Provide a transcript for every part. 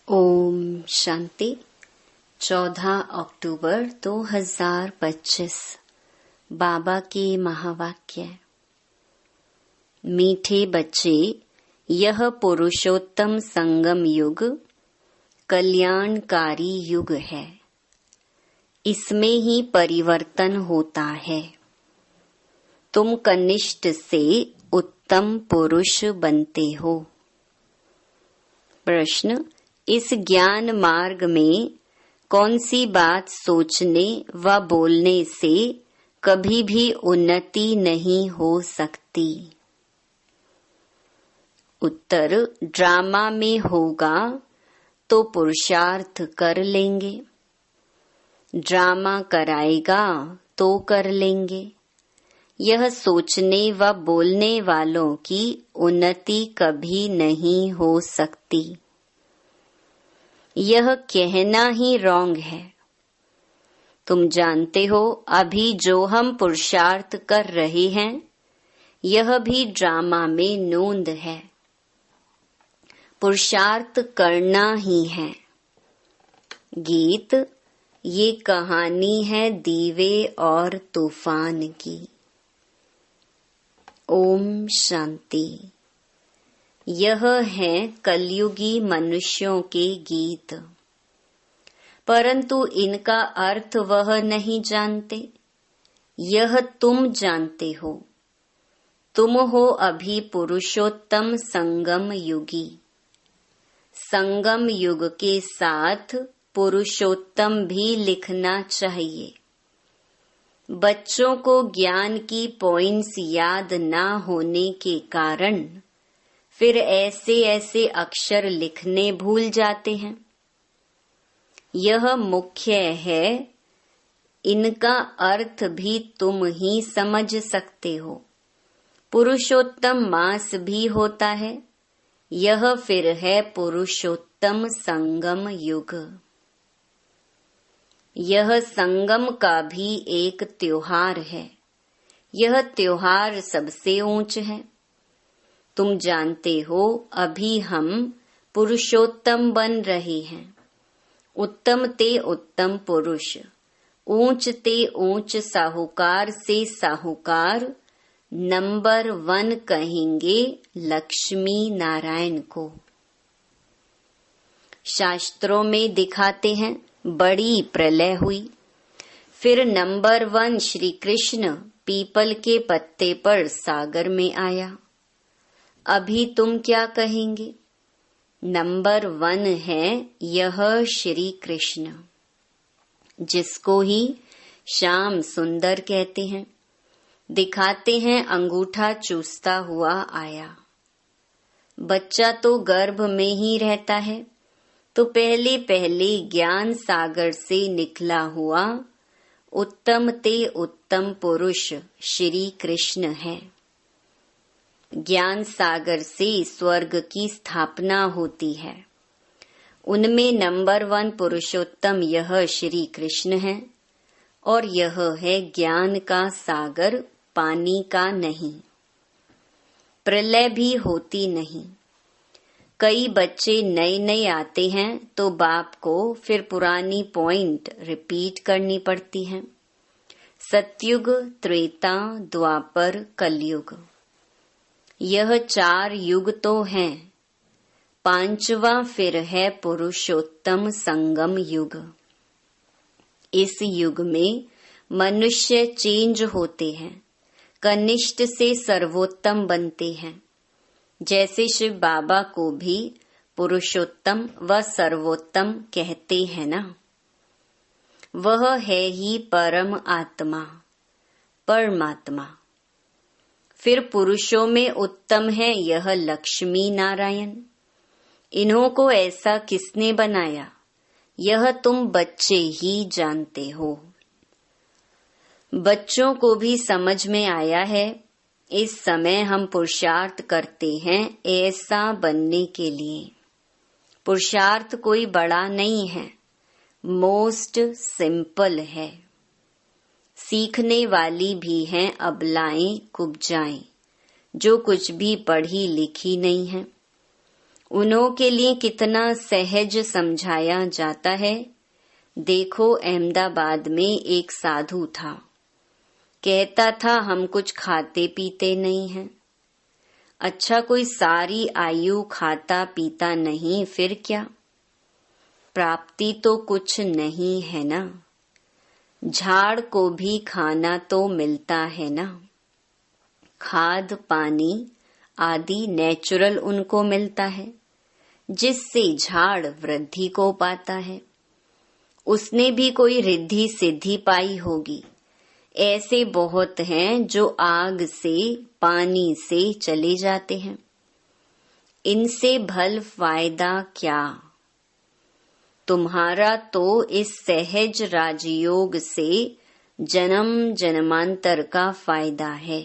ओम शांति। 14 अक्टूबर 2025 बाबा के महावाक्य। मीठे बच्चे, यह पुरुषोत्तम संगम युग कल्याणकारी युग है। इसमें ही परिवर्तन होता है। तुम कनिष्ठ से उत्तम पुरुष बनते हो। प्रश्न, इस ज्ञान मार्ग में कौन सी बात सोचने व बोलने से कभी भी उन्नति नहीं हो सकती? उत्तर, ड्रामा में होगा तो पुरुषार्थ कर लेंगे, ड्रामा कराएगा तो कर लेंगे। यह सोचने व बोलने वालों की उन्नति कभी नहीं हो सकती। यह कहना ही रॉन्ग है। तुम जानते हो, अभी जो हम पुरुषार्थ कर रहे हैं यह भी ड्रामा में नोंद है। पुरुषार्थ करना ही है। गीत, ये कहानी है दीवे और तूफान की। ओम शांति। यह है कलयुगी मनुष्यों के गीत, परंतु इनका अर्थ वह नहीं जानते। यह तुम जानते हो। तुम हो अभी पुरुषोत्तम संगम युगी। संगम युग के साथ पुरुषोत्तम भी लिखना चाहिए। बच्चों को ज्ञान की पॉइंट्स याद ना होने के कारण फिर ऐसे ऐसे अक्षर लिखने भूल जाते हैं। यह मुख्य है। इनका अर्थ भी तुम ही समझ सकते हो। पुरुषोत्तम मास भी होता है। यह फिर है पुरुषोत्तम संगम युग। यह संगम का भी एक त्योहार है। यह त्योहार सबसे ऊंच है। तुम जानते हो, अभी हम पुरुषोत्तम बन रहे हैं। उत्तम ते उत्तम पुरुष, ऊंच ते ऊंच साहूकार से साहूकार, नंबर 1 कहेंगे लक्ष्मी नारायण को। शास्त्रों में दिखाते हैं बड़ी प्रलय हुई, फिर नंबर 1 श्री कृष्ण पीपल के पत्ते पर सागर में आया। अभी तुम क्या कहेंगे? नंबर 1 है यह श्री कृष्ण, जिसको ही श्याम सुंदर कहते हैं। दिखाते हैं अंगूठा चूसता हुआ आया। बच्चा तो गर्भ में ही रहता है, तो पहले पहले ज्ञान सागर से निकला हुआ उत्तम ते उत्तम पुरुष श्री कृष्ण है। ज्ञान सागर से स्वर्ग की स्थापना होती है। उनमें नंबर 1 पुरुषोत्तम यह श्री कृष्ण है, और यह है ज्ञान का सागर, पानी का नहीं। प्रलय भी होती नहीं। कई बच्चे नए नए आते हैं तो बाप को फिर पुरानी पॉइंट रिपीट करनी पड़ती है। सतयुग, त्रेता, द्वापर, कलयुग, यह 4 युग तो हैं। 5वां फिर है पुरुषोत्तम संगम युग। इस युग में मनुष्य चेंज होते हैं, कनिष्ठ से सर्वोत्तम बनते हैं। जैसे शिव बाबा को भी पुरुषोत्तम व सर्वोत्तम कहते हैं ना। वह है ही परम आत्मा, परमात्मा। फिर पुरुषों में उत्तम है यह लक्ष्मी नारायण। इन्हों को ऐसा किसने बनाया? यह तुम बच्चे ही जानते हो। बच्चों को भी समझ में आया है। इस समय हम पुरुषार्थ करते हैं ऐसा बनने के लिए। पुरुषार्थ कोई बड़ा नहीं है, मोस्ट सिंपल है। सीखने वाली भी हैं अबलाएं कुब्जाएं, जो कुछ भी पढ़ी लिखी नहीं है। उन्हों के लिए कितना सहज समझाया जाता है। देखो, अहमदाबाद में एक साधु था, कहता था हम कुछ खाते पीते नहीं हैं। अच्छा, कोई सारी आयु खाता पीता नहीं, फिर क्या? प्राप्ति तो कुछ नहीं है ना। झाड़ को भी खाना तो मिलता है ना। खाद पानी आदि नेचुरल उनको मिलता है, जिससे झाड़ वृद्धि को पाता है। उसने भी कोई रिद्धि सिद्धि पाई होगी। ऐसे बहुत हैं जो आग से पानी से चले जाते हैं। इनसे भल फायदा क्या? तुम्हारा तो इस सहज राजयोग से जन्म जन्मांतर का फायदा है।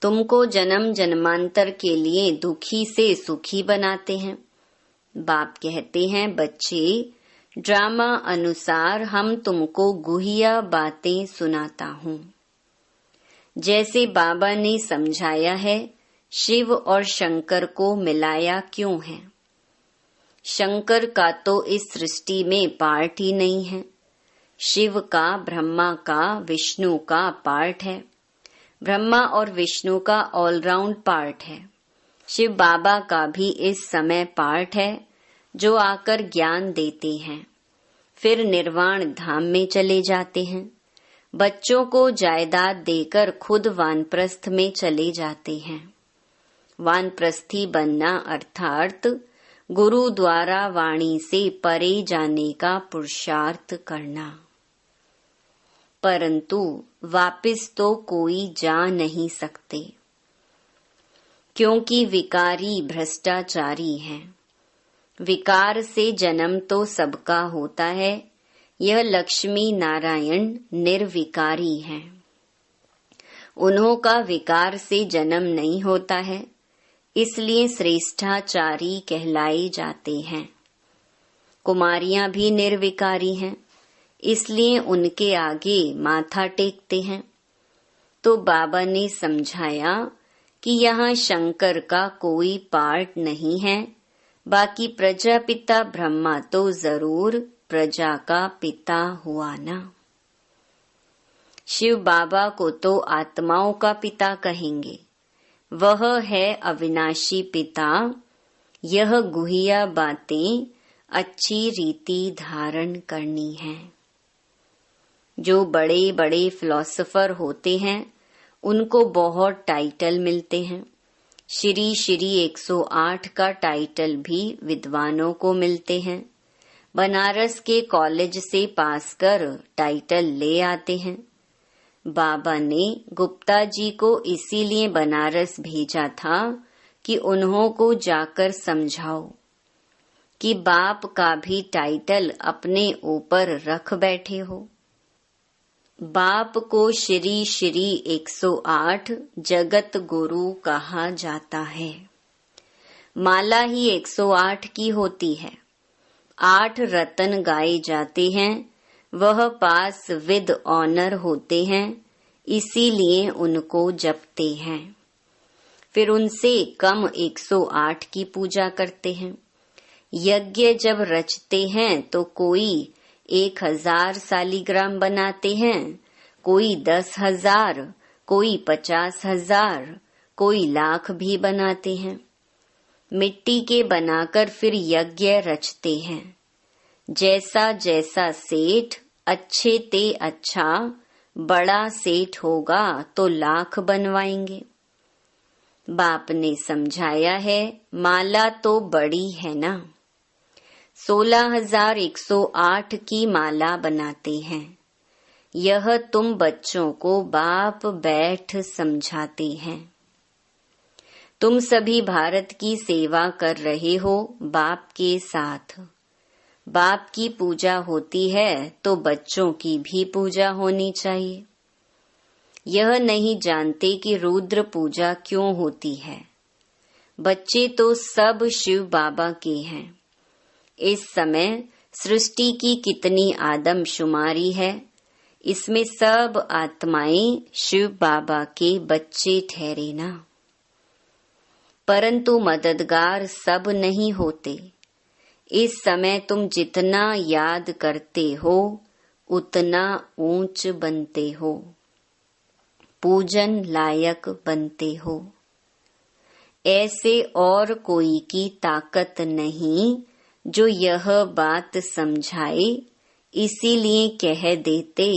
तुमको जन्म जन्मांतर के लिए दुखी से सुखी बनाते हैं। बाप कहते हैं, बच्चे, ड्रामा अनुसार हम तुमको गुहिया बातें सुनाता हूँ। जैसे बाबा ने समझाया है, शिव और शंकर को मिलाया क्यों है? शंकर का तो इस सृष्टि में पार्ट ही नहीं है। शिव का, ब्रह्मा का, विष्णु का पार्ट है। ब्रह्मा और विष्णु का ऑलराउंड पार्ट है। शिव बाबा का भी इस समय पार्ट है, जो आकर ज्ञान देते हैं, फिर निर्वाण धाम में चले जाते हैं। बच्चों को जायदाद देकर खुद वानप्रस्थ में चले जाते हैं। वानप्रस्थी बनना अर्थात गुरु द्वारा वाणी से परे जाने का पुरुषार्थ करना। परंतु वापिस तो कोई जा नहीं सकते, क्योंकि विकारी भ्रष्टाचारी हैं। विकार से जन्म तो सबका होता है। यह लक्ष्मी नारायण निर्विकारी हैं। उन्हों का विकार से जन्म नहीं होता है, इसलिए श्रेष्ठाचारी कहलाए जाते हैं। कुमारियां भी निर्विकारी हैं, इसलिए उनके आगे माथा टेकते हैं। तो बाबा ने समझाया कि यहाँ शंकर का कोई पार्ट नहीं है। बाकी प्रजापिता ब्रह्मा तो जरूर प्रजा का पिता हुआ ना। शिव बाबा को तो आत्माओं का पिता कहेंगे। वह है अविनाशी पिता। यह गुहिया बातें अच्छी रीति धारण करनी है। जो बड़े बड़े फिलोसोफर होते हैं, उनको बहुत टाइटल मिलते हैं। श्री श्री 108 का टाइटल भी विद्वानों को मिलते हैं। बनारस के कॉलेज से पास कर टाइटल ले आते हैं। बाबा ने गुप्ता जी को इसीलिए बनारस भेजा था कि उन्हों को जाकर समझाओ कि बाप का भी टाइटल अपने ऊपर रख बैठे हो। बाप को श्री श्री 108 जगत गुरु कहा जाता है। माला ही 108 की होती है। 8 रतन गाए जाते हैं। वह पास विद ऑनर होते हैं, इसीलिए उनको जपते हैं। फिर उनसे कम 108 की पूजा करते हैं। यज्ञ जब रचते हैं तो कोई 1000 सालीग्राम बनाते हैं, कोई 10,000, कोई 50,000, कोई लाख भी बनाते हैं। मिट्टी के बनाकर फिर यज्ञ रचते हैं। जैसा जैसा सेठ अच्छे ते अच्छा, बड़ा सेठ होगा तो लाख बनवाएंगे। बाप ने समझाया है, माला तो बड़ी है ना। 16,108 की माला बनाते हैं। यह तुम बच्चों को बाप बैठ समझाते हैं। तुम सभी भारत की सेवा कर रहे हो बाप के साथ। बाप की पूजा होती है तो बच्चों की भी पूजा होनी चाहिए। यह नहीं जानते कि रुद्र पूजा क्यों होती है। बच्चे तो सब शिव बाबा के हैं। इस समय सृष्टि की कितनी आदमशुमारी है, इसमें सब आत्माएं शिव बाबा के बच्चे ठहरे ना। परंतु मददगार सब नहीं होते। इस समय तुम जितना याद करते हो उतना ऊंच बनते हो, पूजन लायक बनते हो। ऐसे और कोई की ताकत नहीं जो यह बात समझाए, इसीलिए कह देते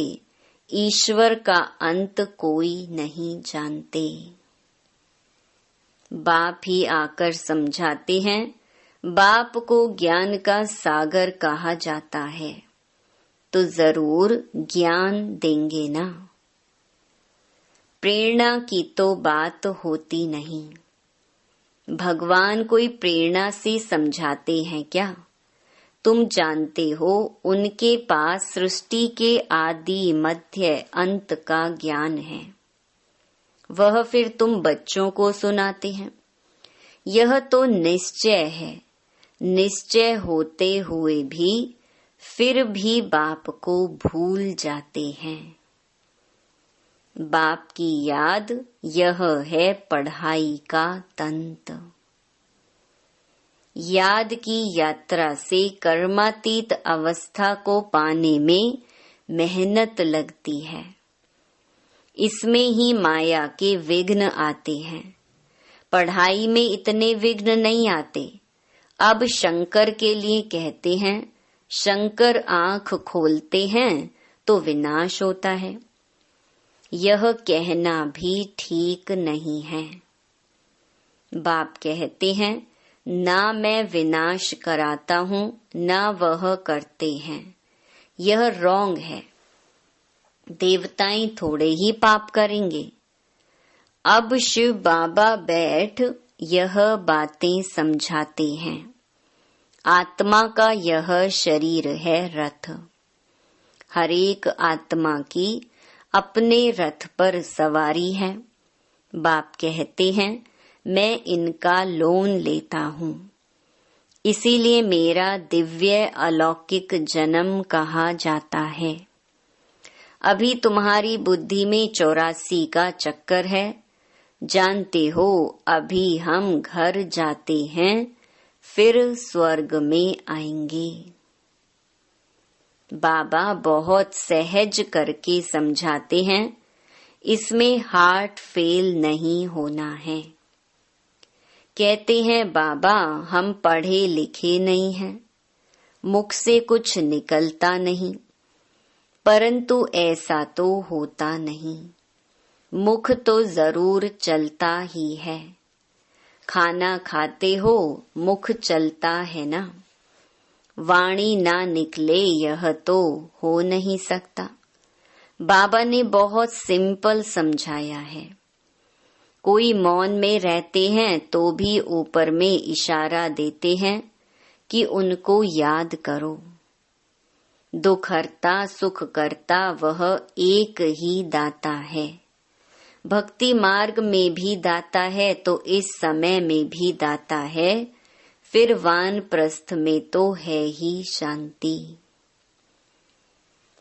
ईश्वर का अंत कोई नहीं जानते। बाप ही आकर समझाते हैं। बाप को ज्ञान का सागर कहा जाता है, तो जरूर ज्ञान देंगे ना। प्रेरणा की तो बात होती नहीं। भगवान कोई प्रेरणा से समझाते हैं क्या? तुम जानते हो उनके पास सृष्टि के आदि मध्य अंत का ज्ञान है। वह फिर तुम बच्चों को सुनाते हैं। यह तो निश्चय है। निश्चय होते हुए भी फिर भी बाप को भूल जाते हैं। बाप की याद यह है पढ़ाई का तंत्र। याद की यात्रा से कर्मातीत अवस्था को पाने में मेहनत लगती है। इसमें ही माया के विघ्न आते हैं। पढ़ाई में इतने विघ्न नहीं आते। अब शंकर के लिए कहते हैं, शंकर आंख खोलते हैं तो विनाश होता है। यह कहना भी ठीक नहीं है। बाप कहते हैं, ना मैं विनाश कराता हूँ, ना वह करते हैं। यह रॉन्ग है। देवताएं थोड़े ही पाप करेंगे। अब शिव बाबा बैठ यह बातें समझाते हैं। आत्मा का यह शरीर है रथ। हरेक आत्मा की अपने रथ पर सवारी है। बाप कहते हैं, मैं इनका लोन लेता हूँ, इसीलिए मेरा दिव्य अलौकिक जन्म कहा जाता है। अभी तुम्हारी बुद्धि में 84 का चक्कर है। जानते हो अभी हम घर जाते हैं, फिर स्वर्ग में आएंगे। बाबा बहुत सहज करके समझाते हैं। इसमें हार्ट फेल नहीं होना है। कहते हैं, बाबा हम पढ़े लिखे नहीं हैं, मुख से कुछ निकलता नहीं। परंतु ऐसा तो होता नहीं। मुख तो जरूर चलता ही है। खाना खाते हो, मुख चलता है ना। वाणी ना निकले यह तो हो नहीं सकता। बाबा ने बहुत सिंपल समझाया है। कोई मौन में रहते हैं तो भी ऊपर में इशारा देते हैं कि उनको याद करो। दुख हरता सुख करता वह एक ही दाता है। भक्ति मार्ग में भी दाता है तो इस समय में भी दाता है। फिर वानप्रस्थ में तो है ही शांति।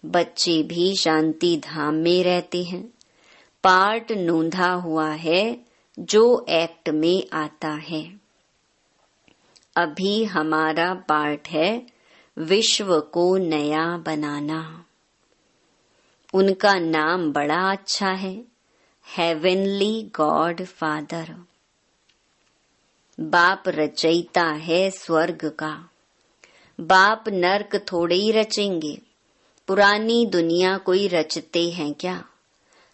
बच्चे भी शांति धाम में रहते हैं। पार्ट नोंधा हुआ है जो एक्ट में आता है। अभी हमारा पार्ट है विश्व को नया बनाना। उनका नाम बड़ा अच्छा है, हेवनली गॉड फादर। बाप रचयिता है स्वर्ग का। बाप नर्क थोड़े ही रचेंगे। पुरानी दुनिया कोई रचते हैं क्या?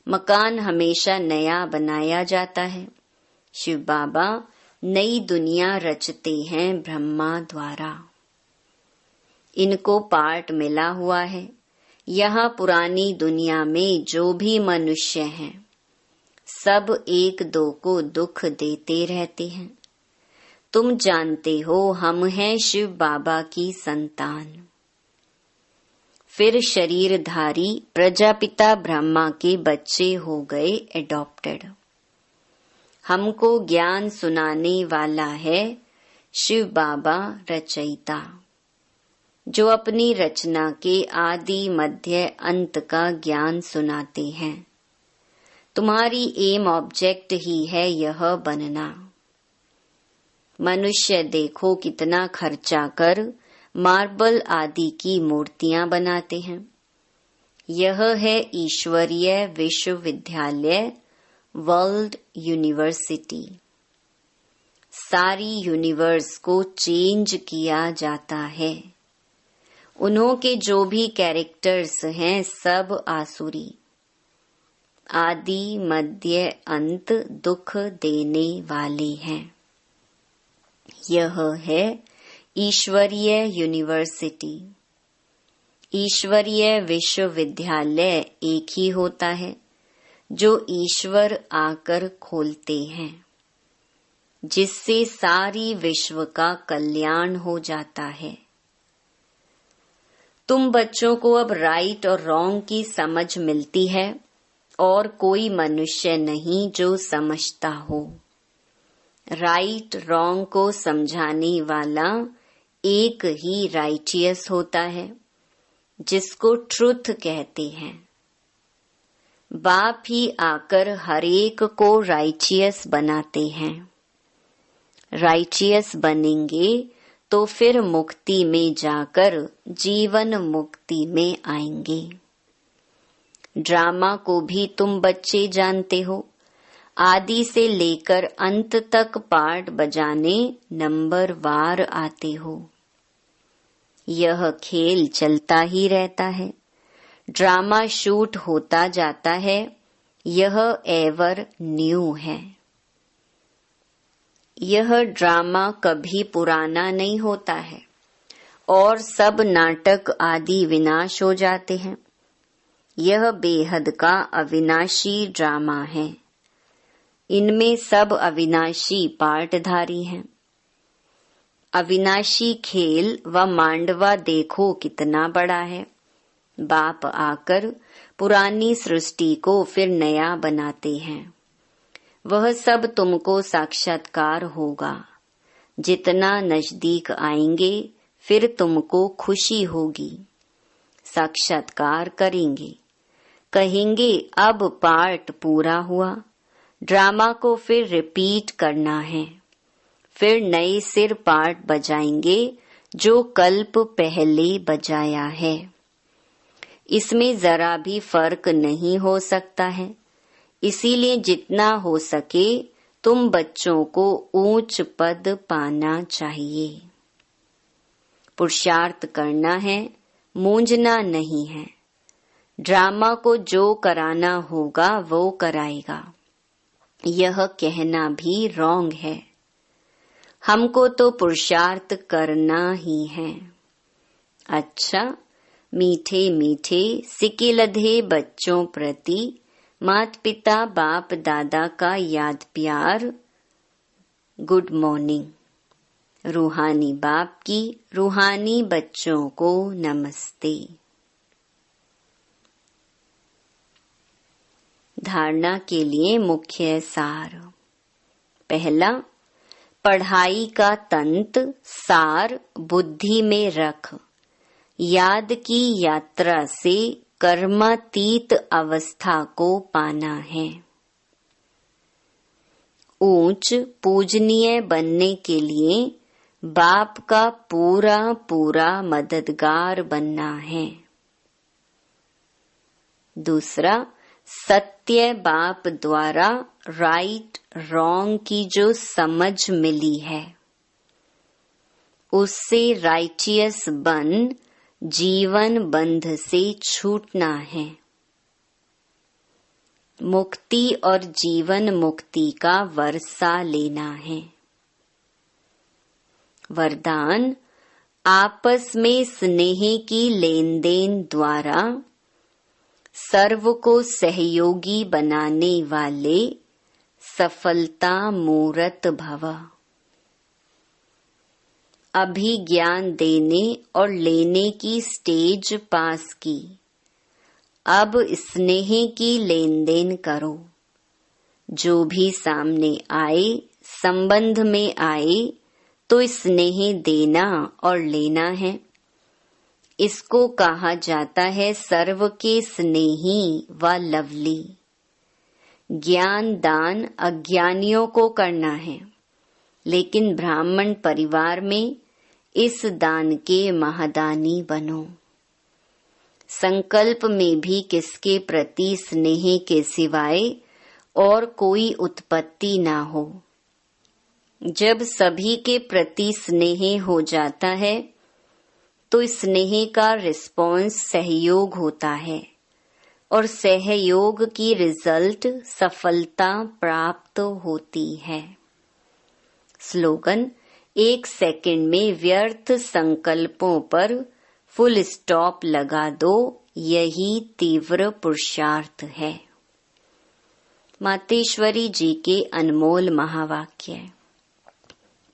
मकान हमेशा नया बनाया जाता है। शिव बाबा नई दुनिया रचते हैं ब्रह्मा द्वारा। इनको पार्ट मिला हुआ है। यहाँ पुरानी दुनिया में जो भी मनुष्य हैं, सब एक दो को दुख देते रहते हैं। तुम जानते हो हम हैं शिव बाबा की संतान। फिर शरीरधारी प्रजापिता ब्रह्मा के बच्चे हो गए एडॉप्टेड। हमको ज्ञान सुनाने वाला है शिव बाबा रचयिता, जो अपनी रचना के आदि मध्य अंत का ज्ञान सुनाते हैं। तुम्हारी एम ऑब्जेक्ट ही है यह बनना। मनुष्य देखो कितना खर्चा कर मार्बल आदि की मूर्तियां बनाते हैं। यह है ईश्वरीय विश्वविद्यालय, वर्ल्ड यूनिवर्सिटी। सारी यूनिवर्स को चेंज किया जाता है। उन्हों के जो भी कैरेक्टर्स हैं सब आसुरी, आदि मध्य अंत दुख देने वाले हैं। यह है ईश्वरीय यूनिवर्सिटी। ईश्वरीय विश्वविद्यालय एक ही होता है जो ईश्वर आकर खोलते हैं, जिससे सारी विश्व का कल्याण हो जाता है। तुम बच्चों को अब राइट और रॉन्ग की समझ मिलती है और कोई मनुष्य नहीं जो समझता हो। राइट रॉन्ग को समझाने वाला एक ही राइटियस होता है, जिसको ट्रुथ कहते हैं। बाप ही आकर हर एक को राइटियस बनाते हैं। राइटियस बनेंगे तो फिर मुक्ति में जाकर जीवन मुक्ति में आएंगे। ड्रामा को भी तुम बच्चे जानते हो। आदि से लेकर अंत तक पार्ट बजाने नंबर वार आते हो। यह खेल चलता ही रहता है। ड्रामा शूट होता जाता है। यह एवर न्यू है। यह ड्रामा कभी पुराना नहीं होता है और सब नाटक आदि विनाश हो जाते हैं। यह बेहद का अविनाशी ड्रामा है। इनमें सब अविनाशी पार्टधारी हैं। अविनाशी खेल व मांडवा देखो कितना बड़ा है। बाप आकर पुरानी सृष्टि को फिर नया बनाते हैं। वह सब तुमको साक्षात्कार होगा। जितना नजदीक आएंगे फिर तुमको खुशी होगी। साक्षात्कार करेंगे, कहेंगे अब पार्ट पूरा हुआ। ड्रामा को फिर रिपीट करना है। फिर नए सिर पार्ट बजाएंगे जो कल्प पहले बजाया है। इसमें जरा भी फर्क नहीं हो सकता है। इसीलिए जितना हो सके तुम बच्चों को ऊंच पद पाना चाहिए। पुरुषार्थ करना है, मूंझना नहीं है। ड्रामा को जो कराना होगा वो कराएगा। यह कहना भी रॉन्ग है। हमको तो पुरुषार्थ करना ही है। अच्छा, मीठे मीठे सिके लधे बच्चों प्रति माता पिता बाप दादा का याद प्यार। Good morning. रूहानी बाप की रूहानी बच्चों को नमस्ते। धारणा के लिए मुख्य सार। पहला, पढ़ाई का तंत्र सार बुद्धि में रख। याद की यात्रा से कर्मातीत अवस्था को पाना है। ऊंच पूजनीय बनने के लिए बाप का पूरा पूरा मददगार बनना है। दूसरा, सत्य बाप द्वारा राइट रॉन्ग की जो समझ मिली है उससे राइटियस बन जीवन बंध से छूटना है। मुक्ति और जीवन मुक्ति का वर्षा लेना है। वरदान, आपस में स्नेह की लेन देन द्वारा सर्व को सहयोगी बनाने वाले सफलता मूर्त भव। अभी ज्ञान देने और लेने की स्टेज पास की। अब स्नेह की लेन देन करो। जो भी सामने आए, संबंध में आए तो स्नेह देना और लेना है। इसको कहा जाता है सर्व के स्नेही व लवली। ज्ञान दान अज्ञानियों को करना है। लेकिन ब्राह्मण परिवार में इस दान के महादानी बनो। संकल्प में भी किसके प्रति स्नेह के सिवाय और कोई उत्पत्ति ना हो। जब सभी के प्रति स्नेह हो जाता है तो स्नेह का रिस्पॉन्स सहयोग होता है और सहयोग की रिजल्ट सफलता प्राप्त होती है। स्लोगन: 1 सेकंड में व्यर्थ संकल्पों पर फुल स्टॉप लगा दो, यही तीव्र पुरुषार्थ है। मातेश्वरी जी के अनमोल महावाक्य।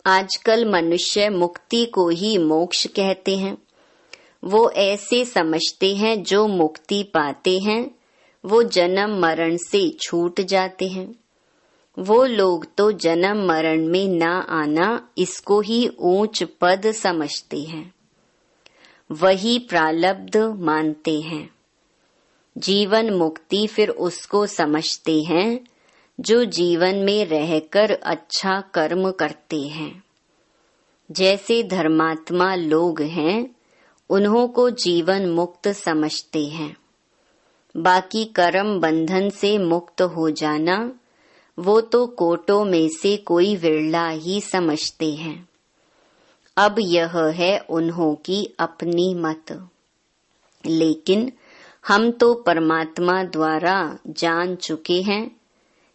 आजकल मनुष्य मुक्ति को ही मोक्ष कहते हैं। वो ऐसे समझते हैं जो मुक्ति पाते हैं वो जन्म मरण से छूट जाते हैं। वो लोग तो जन्म मरण में ना आना इसको ही ऊंच पद समझते हैं, वही प्रारब्ध मानते हैं। जीवन मुक्ति फिर उसको समझते हैं जो जीवन में रहकर अच्छा कर्म करते हैं। जैसे धर्मात्मा लोग हैं उन्हों को जीवन मुक्त समझते हैं। बाकी कर्म बंधन से मुक्त हो जाना वो तो कोटों में से कोई विरला ही समझते हैं। अब यह है उन्हों की अपनी मत, लेकिन हम तो परमात्मा द्वारा जान चुके हैं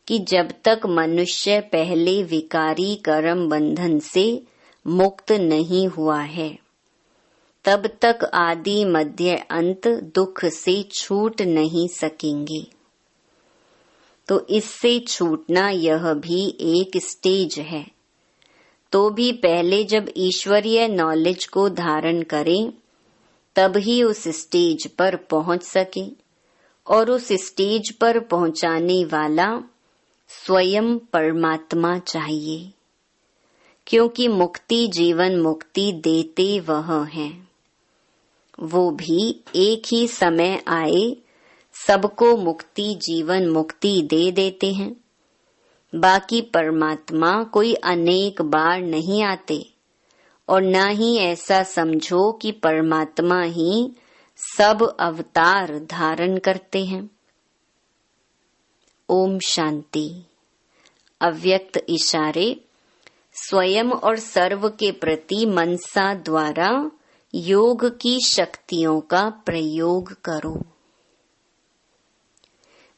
कि जब तक मनुष्य पहले विकारी कर्म बंधन से मुक्त नहीं हुआ है तब तक आदि मध्य अंत दुख से छूट नहीं सकेंगे। तो इससे छूटना यह भी एक स्टेज है। तो भी पहले जब ईश्वरीय नॉलेज को धारण करें तब ही उस स्टेज पर पहुंच सके, और उस स्टेज पर पहुंचाने वाला स्वयं परमात्मा चाहिए, क्योंकि मुक्ति जीवन मुक्ति देते वह हैं। वो भी एक ही समय आए सबको मुक्ति जीवन मुक्ति दे देते हैं। बाकी परमात्मा कोई अनेक बार नहीं आते, और न ही ऐसा समझो कि परमात्मा ही सब अवतार धारण करते हैं। ओम शांति। अव्यक्त इशारे। स्वयं और सर्व के प्रति मनसा द्वारा योग की शक्तियों का प्रयोग करो।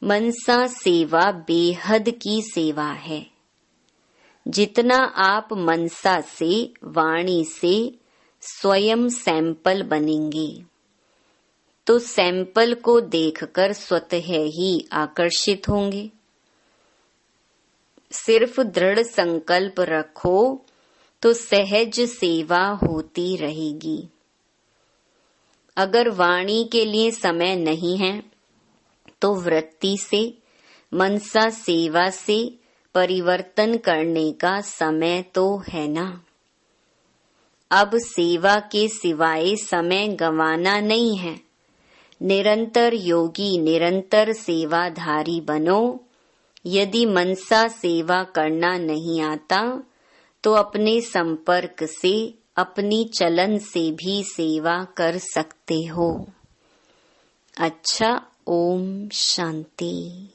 मनसा सेवा बेहद की सेवा है। जितना आप मनसा से वाणी से स्वयं सैंपल बनेंगे तो सैंपल को देखकर स्वतः ही आकर्षित होंगे। सिर्फ दृढ़ संकल्प रखो तो सहज सेवा होती रहेगी। अगर वाणी के लिए समय नहीं है तो वृत्ति से मनसा सेवा से परिवर्तन करने का समय तो है ना। अब सेवा के सिवाय समय गंवाना नहीं है। निरंतर योगी निरंतर सेवाधारी बनो। यदि मनसा सेवा करना नहीं आता तो अपने संपर्क से अपनी चलन से भी सेवा कर सकते हो। अच्छा, ओम शांति।